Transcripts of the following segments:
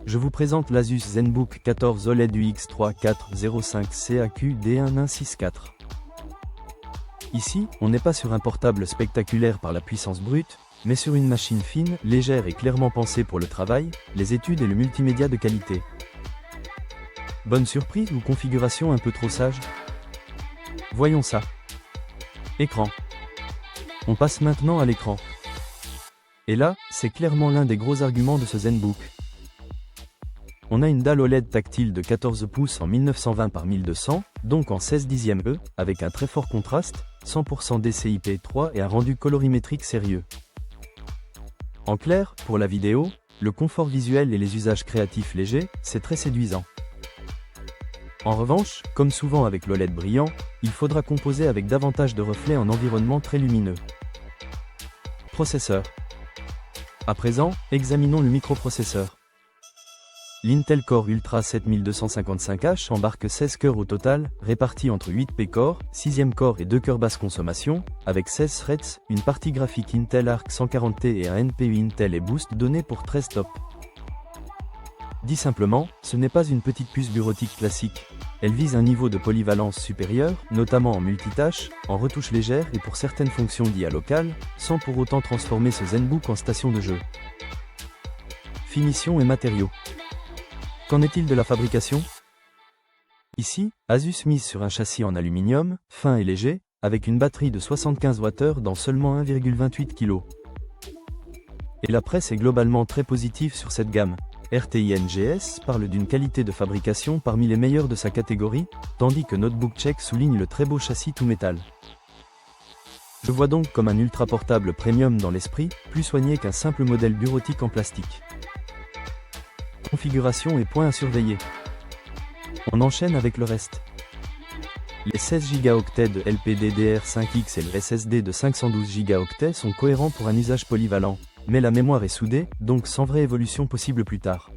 Je vous présente l'Asus ZenBook 14 OLED UX3405 CAQ D1164. Ici, on n'est pas sur un portable spectaculaire par la puissance brute, mais sur une machine fine, légère et clairement pensée pour le travail, les études et le multimédia de qualité. Bonne surprise ou configuration un peu trop sage? Voyons ça. Écran. On passe maintenant à l'écran. Et là, c'est clairement l'un des gros arguments de ce ZenBook. On a une dalle OLED tactile de 14 pouces en 1920 par 1200, donc en 16 dixièmes E, avec un très fort contraste, 100% DCI-P3 et un rendu colorimétrique sérieux. En clair, pour la vidéo, le confort visuel et les usages créatifs légers, c'est très séduisant. En revanche, comme souvent avec l'OLED brillant, il faudra composer avec davantage de reflets en environnement très lumineux. Processeur. À présent, examinons le microprocesseur. L'Intel Core Ultra 7255H embarque 16 cœurs au total, répartis entre 8 P-Core, 6e core et 2 cœurs basse consommation, avec 16 threads, une partie graphique Intel Arc 140T et un NPU Intel et Boost donné pour 13 tops. Dit simplement, ce n'est pas une petite puce bureautique classique. Elle vise un niveau de polyvalence supérieur, notamment en multitâche, en retouches légères et pour certaines fonctions d'IA locale, sans pour autant transformer ce ZenBook en station de jeu. Finition et matériaux. Qu'en est-il de la fabrication? Ici, Asus mise sur un châssis en aluminium, fin et léger, avec une batterie de 75 Wh dans seulement 1,28 kg. Et la presse est globalement très positive sur cette gamme. RTINGS parle d'une qualité de fabrication parmi les meilleures de sa catégorie, tandis que NotebookCheck souligne le très beau châssis tout métal. Je vois donc comme un ultra portable premium dans l'esprit, plus soigné qu'un simple modèle bureautique en plastique. Configuration et points à surveiller. On enchaîne avec le reste. Les 16 Go de LPDDR5X et le SSD de 512 Go sont cohérents pour un usage polyvalent, mais la mémoire est soudée, donc sans vraie évolution possible plus tard.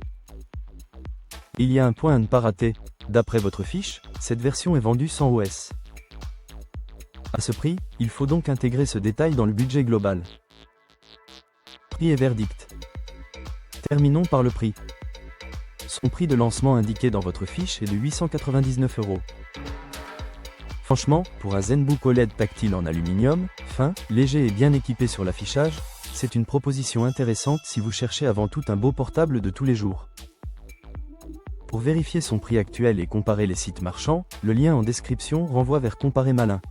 Il y a un point à ne pas rater, d'après votre fiche, cette version est vendue sans OS. À ce prix, il faut donc intégrer ce détail dans le budget global. Prix et verdict. Terminons par le prix. Son prix de lancement indiqué dans votre fiche est de 899 €. Franchement, pour un ZenBook OLED tactile en aluminium, fin, léger et bien équipé sur l'affichage, c'est une proposition intéressante si vous cherchez avant tout un beau portable de tous les jours. Pour vérifier son prix actuel et comparer les sites marchands, le lien en description renvoie vers Comparer Malin.